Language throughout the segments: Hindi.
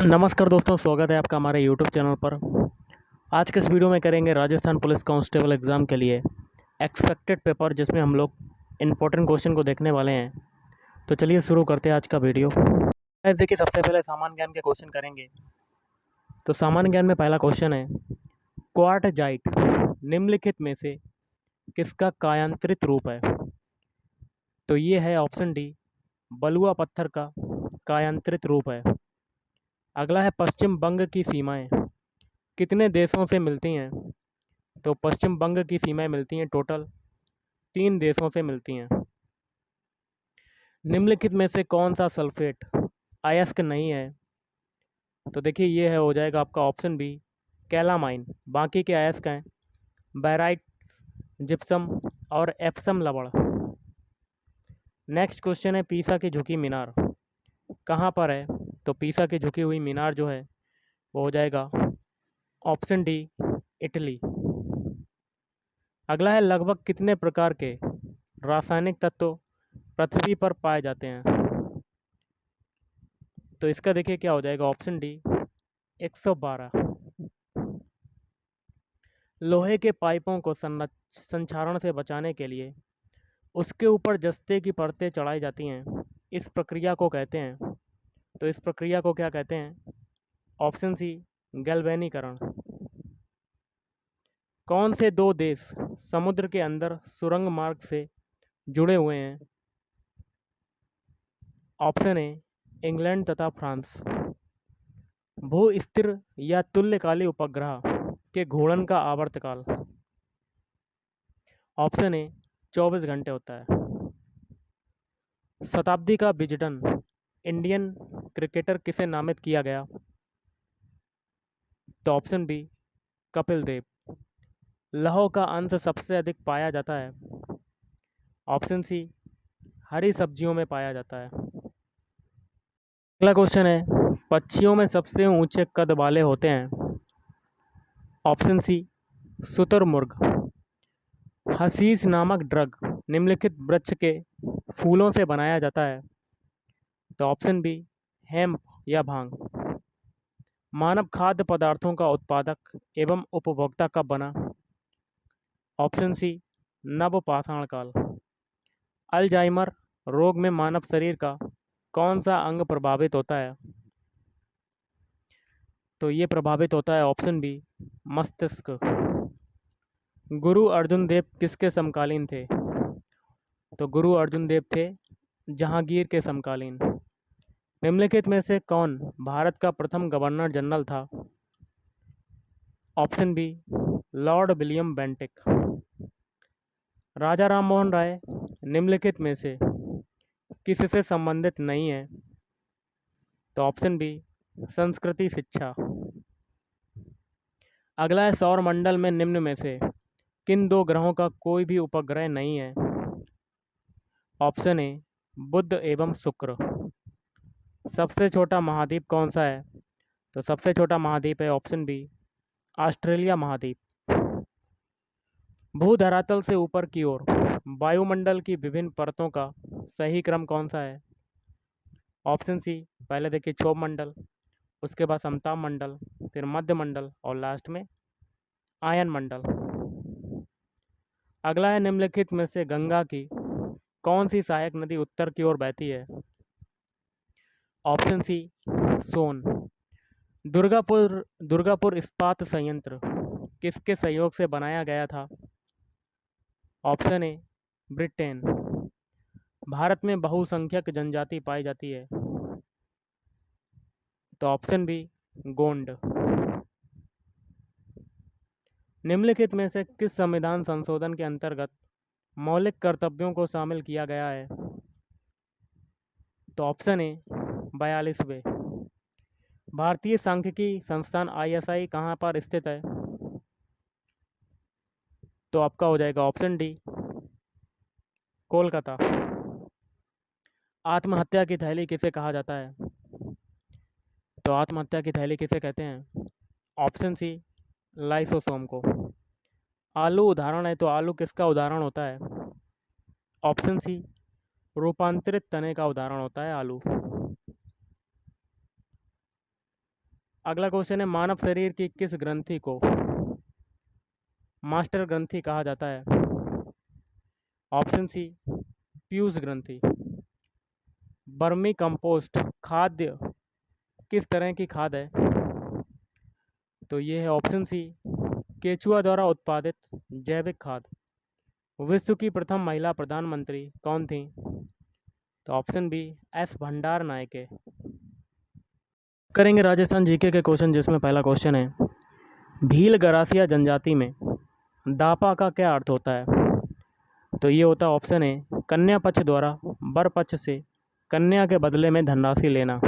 नमस्कार दोस्तों, स्वागत है आपका हमारे यूट्यूब चैनल पर। आज के इस वीडियो में करेंगे राजस्थान पुलिस कांस्टेबल एग्ज़ाम के लिए एक्सपेक्टेड पेपर, जिसमें हम लोग इम्पोर्टेंट क्वेश्चन को देखने वाले हैं। तो चलिए शुरू करते हैं आज का वीडियो। देखिए, सबसे पहले सामान्य ज्ञान के क्वेश्चन करेंगे। तो सामान्य ज्ञान में पहला क्वेश्चन है, क्वार्टजाइट निम्नलिखित में से किसका कायांतरित रूप है? तो ये है ऑप्शन डी, बलुआ पत्थर का कायांतरित रूप है। अगला है, पश्चिम बंग की सीमाएं कितने देशों से मिलती हैं? तो पश्चिम बंग की सीमाएं मिलती हैं टोटल 3 देशों से मिलती हैं। निम्नलिखित में से कौन सा सल्फेट अयस्क नहीं है? तो देखिए, ये है हो जाएगा आपका ऑप्शन बी, कैलामाइन। बाकी के अयस्क हैं बैराइट, जिप्सम और एप्सम लवण। नेक्स्ट क्वेश्चन है, पीसा की झुकी मीनार कहाँ पर है? तो पीसा की झुकी हुई मीनार जो है वो हो जाएगा ऑप्शन डी, इटली। अगला है, लगभग कितने प्रकार के रासायनिक तत्व पृथ्वी पर पाए जाते हैं? तो इसका देखिए क्या हो जाएगा, ऑप्शन डी, 112। लोहे के पाइपों को संक्षारण से बचाने के लिए उसके ऊपर जस्ते की परतें चढ़ाई जाती हैं। इस प्रक्रिया को कहते हैं, तो इस प्रक्रिया को क्या कहते हैं? ऑप्शन सी, गैल्वेनीकरण। कौन से दो देश समुद्र के अंदर सुरंग मार्ग से जुड़े हुए हैं? ऑप्शन ए, इंग्लैंड तथा फ्रांस। भू स्थिर या तुल्यकाली उपग्रह के घूर्णन का आवर्तकाल? ऑप्शन ए, 24 घंटे होता है। शताब्दी का विजडन इंडियन क्रिकेटर किसे नामित किया गया? तो ऑप्शन बी, कपिल देव। लौह का अंश सबसे अधिक पाया जाता है? ऑप्शन सी, हरी सब्जियों में पाया जाता है। अगला क्वेश्चन है, पक्षियों में सबसे ऊंचे कद वाले होते हैं? ऑप्शन सी, शुतुरमुर्ग। हशीश नामक ड्रग निम्नलिखित वृक्ष के फूलों से बनाया जाता है? तो ऑप्शन बी, हेम्प या भांग। मानव खाद्य पदार्थों का उत्पादक एवं उपभोक्ता कब बना? ऑप्शन सी, नवपाषाण काल। अल्जाइमर रोग में मानव शरीर का कौन सा अंग प्रभावित होता है? तो ये प्रभावित होता है ऑप्शन बी, मस्तिष्क। गुरु अर्जुन देव किसके समकालीन थे? तो गुरु अर्जुन देव थे जहांगीर के समकालीन। निम्नलिखित में से कौन भारत का प्रथम गवर्नर जनरल था? Option B, Lord William Bentinck. Raja Ram Mohan Roy निम्नलिखित में से किससे संबंधित नहीं है? तो ऑप्शन बी, संस्कृति शिक्षा। अगला है, सौर मंडल में निम्न में से किन दो ग्रहों का कोई भी उपग्रह नहीं है? ऑप्शन ए, बुध एवं शुक्र। सबसे छोटा महाद्वीप कौन सा है? तो सबसे छोटा महाद्वीप है ऑप्शन बी, ऑस्ट्रेलिया महाद्वीप। भूधरातल से ऊपर की ओर वायुमंडल की विभिन्न परतों का सही क्रम कौन सा है? ऑप्शन सी, पहले देखिए क्षोभ मंडल, उसके बाद समताप मंडल, फिर मध्य मंडल और लास्ट में आयन मंडल। अगला है, निम्नलिखित में से गंगा की कौन सी सहायक नदी उत्तर की ओर बहती है? ऑप्शन सी, सोन। दुर्गापुर इस्पात संयंत्र किसके सहयोग से बनाया गया था? Option A, Britain. भारत में बहुसंख्यक जनजाति पाई जाती है? तो ऑप्शन बी, गोंड। निम्नलिखित में से किस संविधान संशोधन के अंतर्गत मौलिक कर्तव्यों को शामिल किया गया है? तो ऑप्शन ए, 42वें। भारतीय सांख्यिकी संस्थान ISI कहाँ पर स्थित है? तो आपका हो जाएगा ऑप्शन डी, कोलकाता। आत्महत्या की थैली किसे कहा जाता है? तो आत्महत्या की थैली किसे कहते हैं? ऑप्शन सी, लाइसोसोम को। आलू उदाहरण है, तो आलू किसका उदाहरण होता है? ऑप्शन सी, रूपांतरित तने का उदाहरण होता है आलू। अगला क्वेश्चन है, मानव शरीर की किस ग्रंथि को मास्टर ग्रंथि कहा जाता है? ऑप्शन सी, पीयूष ग्रंथि। वर्मी कंपोस्ट खाद्य किस तरह की खाद है? तो ये है ऑप्शन सी, केचुआ द्वारा उत्पादित जैविक खाद। विश्व की प्रथम महिला प्रधानमंत्री कौन थी? तो ऑप्शन बी, एस भंडार नायके। करेंगे राजस्थान जीके के क्वेश्चन, जिसमें पहला क्वेश्चन है, भील गरासिया जनजाति में दापा का क्या अर्थ होता है? तो ये होता है ऑप्शन ए, कन्या पक्ष द्वारा वर पक्ष से कन्या के बदले में धनराशि लेना।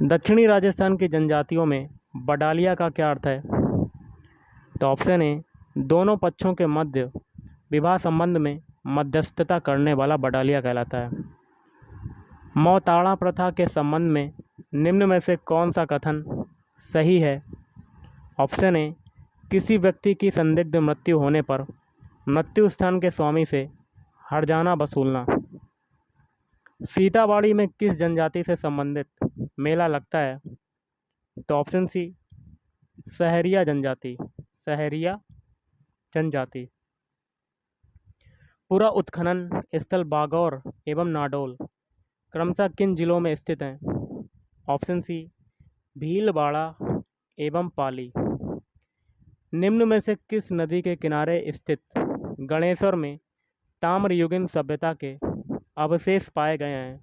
दक्षिणी राजस्थान की जनजातियों में बडालिया का क्या अर्थ है? तो ऑप्शन ए, दोनों पक्षों के मध्य विवाह संबंध में मध्यस्थता करने वाला बडालिया कहलाता है। मौताड़ा प्रथा के संबंध में निम्न में से कौन सा कथन सही है? ऑप्शन ए, किसी व्यक्ति की संदिग्ध मृत्यु होने पर मृत्यु स्थान के स्वामी से हर्जाना वसूलना। सीताबाड़ी में किस जनजाति से संबंधित मेला लगता है? तो ऑप्शन सी, सहरिया जनजाति। सहरिया जनजाति। पूरा उत्खनन स्थल बागौर एवं नाडोल क्रमशः किन जिलों में स्थित हैं? ऑप्शन सी, भीलवाड़ा एवं पाली। निम्न में से किस नदी के किनारे स्थित गणेश्वर में ताम्रयुगीन सभ्यता के अवशेष पाए गए हैं?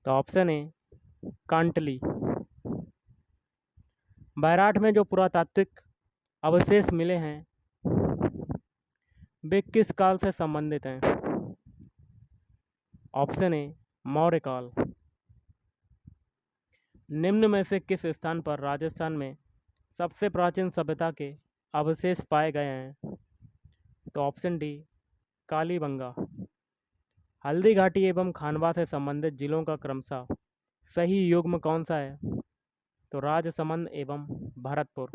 तो ऑप्शन ए, कांटली। बैराठ में जो पुरातात्विक अवशेष मिले हैं वे किस काल से संबंधित हैं? ऑप्शन ए, मौर्य काल। निम्न में से किस स्थान पर राजस्थान में सबसे प्राचीन सभ्यता के अवशेष पाए गए हैं? तो ऑप्शन डी, कालीबंगा। हल्दी घाटी एवं खानवा से संबंधित जिलों का क्रमशः सही युग्म कौन सा है? तो राजसमंद एवं भरतपुर।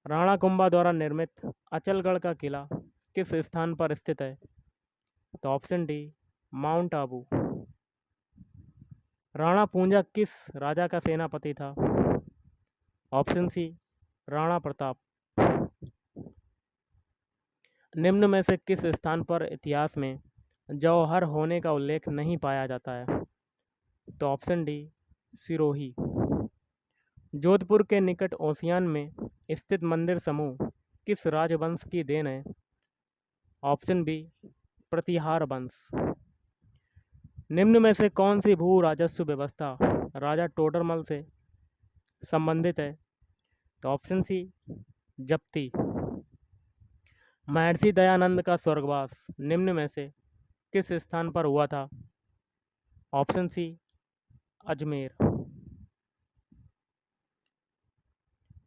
राणा कुंभा द्वारा निर्मित अचलगढ़ का किला किस स्थान पर स्थित है? तो option D, Mount Abu. Rana Punja किस राजा का सेनापति था? Option C, Rana Pratap. निम्न में से किस स्थान पर इतिहास में जौहर होने का उल्लेख नहीं पाया जाता है? तो ऑप्शन डी, सिरोही। जोधपुर के निकट ओसियान में स्थित मंदिर समूह किस राजवंश की देन है? ऑप्शन बी, प्रतिहार वंश। निम्न में से कौन सी भू राजस्व व्यवस्था राजा टोडरमल से संबंधित है? तो ऑप्शन सी, जप्ती। महर्षि दयानंद का स्वर्गवास निम्न में से किस स्थान पर हुआ था? Option C, Ajmer.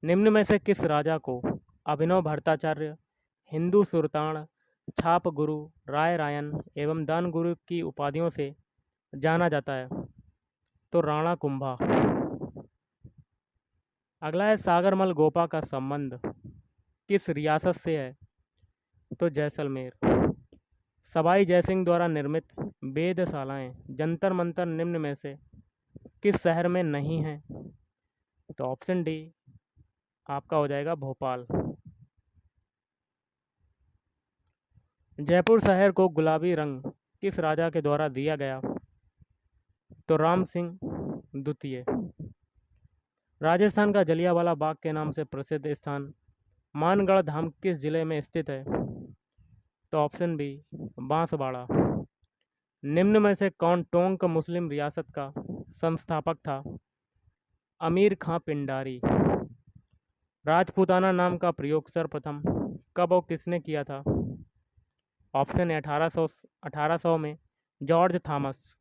निम्न में से किस राजा को अभिनव भट्टाचार्य, हिंदू सुल्तान, छाप गुरु, राय रायन एवं दान गुरु की उपाधियों से जाना जाता है? तो राणा कुंभा। अगला है, सागरमल गोपा का संबंध किस रियासत से है? तो जैसलमेर। सवाई जयसिंह द्वारा निर्मित वेधशालाएं, जंतर मंतर निम्न में से किस शहर में नहीं हैं? तो ऑप्शन डी आपका हो जाएगा भोपाल। जयपुर शहर को गुलाबी रंग किस राजा के द्वारा दिया गया? तो राम सिंह द्वितीय। राजस्थान का जलियांवाला बाग के नाम से प्रसिद्ध स्थान मानगढ़ धाम किस जिले में स्थित है? तो ऑप्शन बी, बांसवाड़ा। निम्न में से कौन टोंक मुस्लिम रियासत का संस्थापक था? अमीर खां पिंडारी। राजपूताना नाम का प्रयोग सर्वप्रथम कब और किसने किया था? ऑप्शन है 1800 में जॉर्ज थॉमस।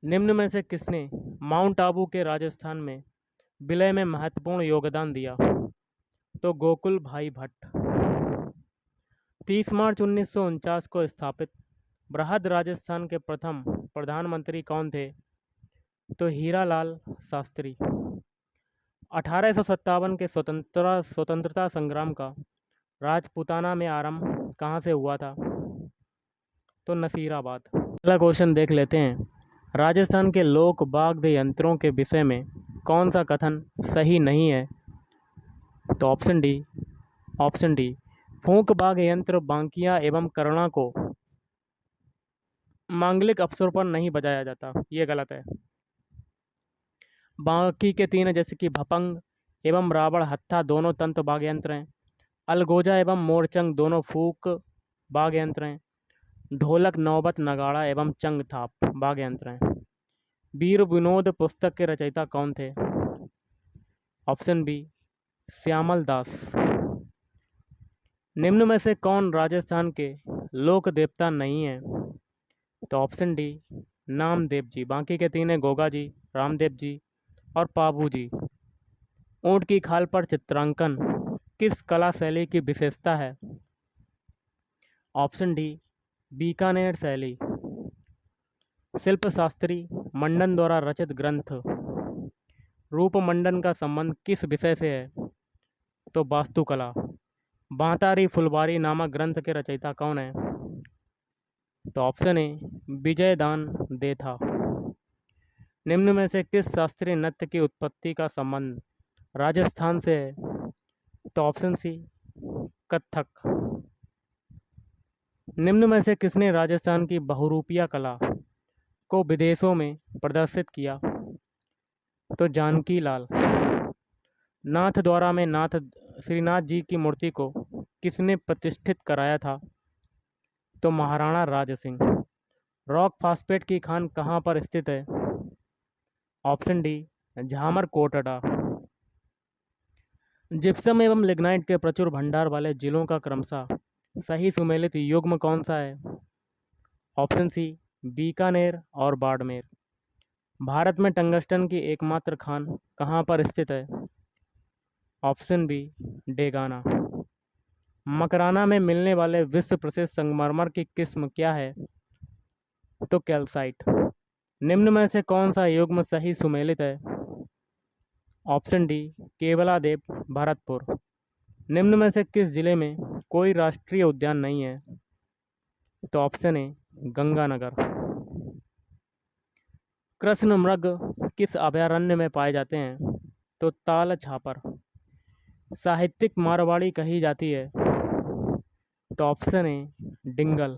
निम्न में से किसने माउंट आबू के राजस्थान में विलय में महत्वपूर्ण योगदान दिया? तो गोकुल भाई भट्ट। 30 मार्च 1949 को स्थापित बृहद राजस्थान के प्रथम प्रधानमंत्री कौन थे? तो हीरालाल शास्त्री। 1857 के स्वतंत्रता संग्राम का राजपूताना में आरंभ कहाँ से हुआ था? तो नसीराबाद। अगला क्वेश्चन देख लेते हैं, राजस्थान के लोक वाद्य यंत्रों के विषय में कौन सा कथन सही नहीं है? तो ऑप्शन डी फूंक वाद्य यंत्र बांकिया एवं करणा को मांगलिक अवसरों पर नहीं बजाया जाता, ये गलत है। बाकी के तीन जैसे कि भपंग एवं रावण हत्था दोनों तंत्र वाद्य यंत्र हैं। अलगोजा एवं मोरचंग दोनों फूक वाद्य यंत्र हैं। ढोलक नौबत नगाड़ा एवं चंग थाप वाद्य यंत्र हैं। वीर विनोद पुस्तक के रचयिता कौन थे? ऑप्शन बी श्यामल दास। निम्न में से कौन राजस्थान के लोक देवता नहीं है? तो ऑप्शन डी नामदेव जी। बाकी के तीन हैं गोगा जी, रामदेव जी और पाबू जी। ऊँट की खाल पर चित्रांकन किस कला शैली की विशेषता है? ऑप्शन डी बीकानेर शैली। शिल्पशास्त्री मंडन द्वारा रचित ग्रंथ रूपमंडन का संबंध किस विषय से है? तो वास्तुकला। बांतारी फुलबारी नामक ग्रंथ के रचयिता कौन है? तो ऑप्शन ए विजयदान देथा। निम्न में से किस शास्त्रीय नृत्य की उत्पत्ति का संबंध राजस्थान से है? तो ऑप्शन सी कथक। निम्न में से किसने राजस्थान की बहुरूपिया कला को विदेशों में प्रदर्शित किया? तो जानकी लाल। नाथद्वारा में श्रीनाथ जी की मूर्ति को किसने प्रतिष्ठित कराया था? तो महाराणा राज सिंह। रॉक फास्फेट की खान कहाँ पर स्थित है? Option D झामर Kotra. जिप्सम एवं लिग्नाइट के प्रचुर भंडार वाले जिलों का क्रमशः सही सुमेलित युग्म कौन सा है? ऑप्शन सी बीकानेर और बाड़मेर। भारत में टंगस्टन की एकमात्र खान कहाँ पर स्थित है? Option B Degana. मकराना में मिलने वाले विश्व प्रसिद्ध संगमरमर की किस्म क्या है? तो कैल्साइट। निम्न में से कौन सा युग्म सही सुमेलित है? Option D Keoladeo Bharatpur. निम्न में से किस जिले में कोई राष्ट्रीय उद्यान नहीं है? तो ऑप्शन ए गंगानगर। कृष्ण मृग किस अभयारण्य में पाए जाते हैं? तो ताल छापर। साहित्यिक मारवाड़ी कही जाती है? तो ऑप्शन ए डिंगल।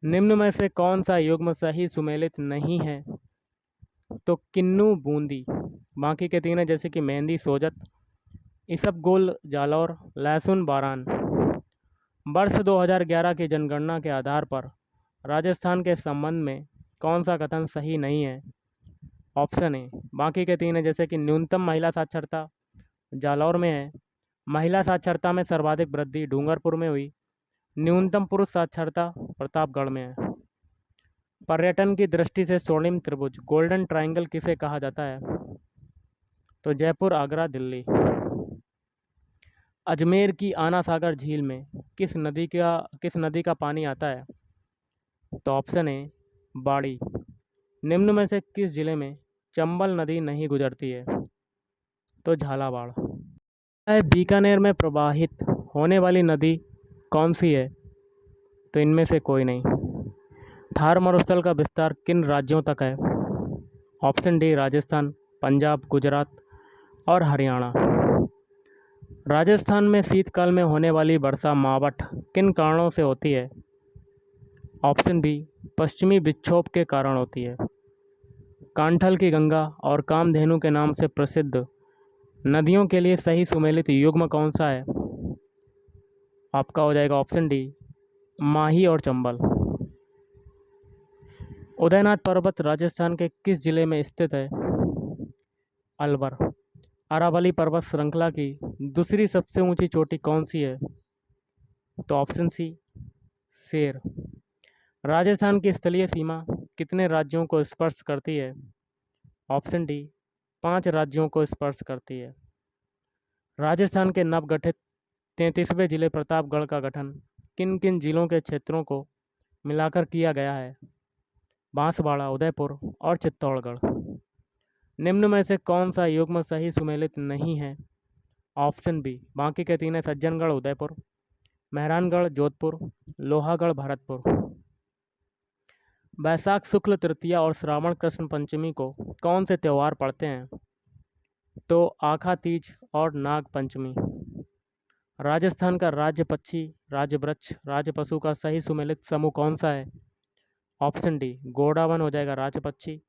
निम्न में से कौन सा युग्म सही सुमेलित नहीं है? तो किन्नू बूंदी। बाकी के तीन है जैसे कि मेहंदी सोजत, इसबगोल जालौर, लहसुन बारान। वर्ष 2011 की जनगणना के आधार पर राजस्थान के संबंध में कौन सा कथन सही नहीं है? ऑप्शन ए बाकी के तीन है जैसे कि न्यूनतम महिला साक्षरता जालौर में है, महिला साक्षरता में सर्वाधिक वृद्धि डूंगरपुर में हुई, न्यूनतम पुरुष साक्षरता प्रतापगढ़ में है। पर्यटन की दृष्टि से स्वर्णिम त्रिभुज गोल्डन ट्रायंगल किसे कहा जाता है? तो जयपुर, आगरा, दिल्ली। अजमेर की आना सागर झील में किस नदी का पानी आता है? तो ऑप्शन ए बाड़ी। निम्न में से किस जिले में चंबल नदी नहीं गुजरती है? तो झालावाड़। बीकानेर में प्रवाहित होने वाली नदी कौन सी है? तो इनमें से कोई नहीं। थार मरुस्थल का विस्तार किन राज्यों तक है? ऑप्शन डी राजस्थान, पंजाब, गुजरात और हरियाणा। राजस्थान में शीतकाल में होने वाली वर्षा मावठ किन कारणों से होती है? ऑप्शन बी पश्चिमी विक्षोभ के कारण होती है। कांठल की गंगा और कामधेनु के नाम से प्रसिद्ध नदियों के लिए सही सुमेलित युग्म कौन सा है? आपका हो जाएगा ऑप्शन डी माही और चंबल। उदयनाथ पर्वत राजस्थान के किस जिले में स्थित है? अलवर। अरावली पर्वत श्रृंखला की दूसरी सबसे ऊंची चोटी कौन सी है? तो ऑप्शन सी शेर। राजस्थान की स्थलीय सीमा कितने राज्यों को स्पर्श करती है? ऑप्शन डी 5 राज्यों को स्पर्श करती है। राजस्थान के नवगठित 33वें जिले प्रतापगढ़ का गठन किन किन जिलों के क्षेत्रों को मिलाकर किया गया है? बांसवाड़ा, उदयपुर और चित्तौड़गढ़। निम्न में से कौन सा युग्म सही सुमेलित नहीं है? ऑप्शन बी बाकी के तीन है सज्जनगढ़, उदयपुर, मेहरानगढ़, जोधपुर, लोहागढ़, भरतपुर। बैसाख शुक्ल तृतीया और श्रावण कृष्ण पंचमी को कौन से त्यौहार पड़ते हैं? तो आखा तीज और नाग पंचमी। राजस्थान का राज्य पक्षी, राज्य वृक्ष, राज्य पशु का सही सुमेलित समूह कौन सा है? ऑप्शन डी गोडावन हो जाएगा राज्य पक्षी,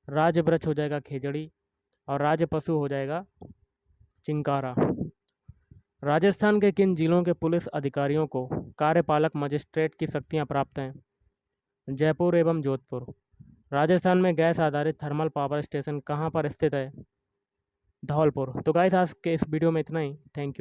राज्य वृक्ष हो जाएगा खेजड़ी और राज्य पशु हो जाएगा चिंकारा। राजस्थान के किन जिलों के पुलिस अधिकारियों को कार्यपालक मजिस्ट्रेट की शक्तियां प्राप्त हैं? जयपुर एवं जोधपुर। राजस्थान में गैस आधारित थर्मल पावर स्टेशन कहाँ पर स्थित है? धौलपुर। तो गाइस आज के इस वीडियो में इतना ही। Thank you.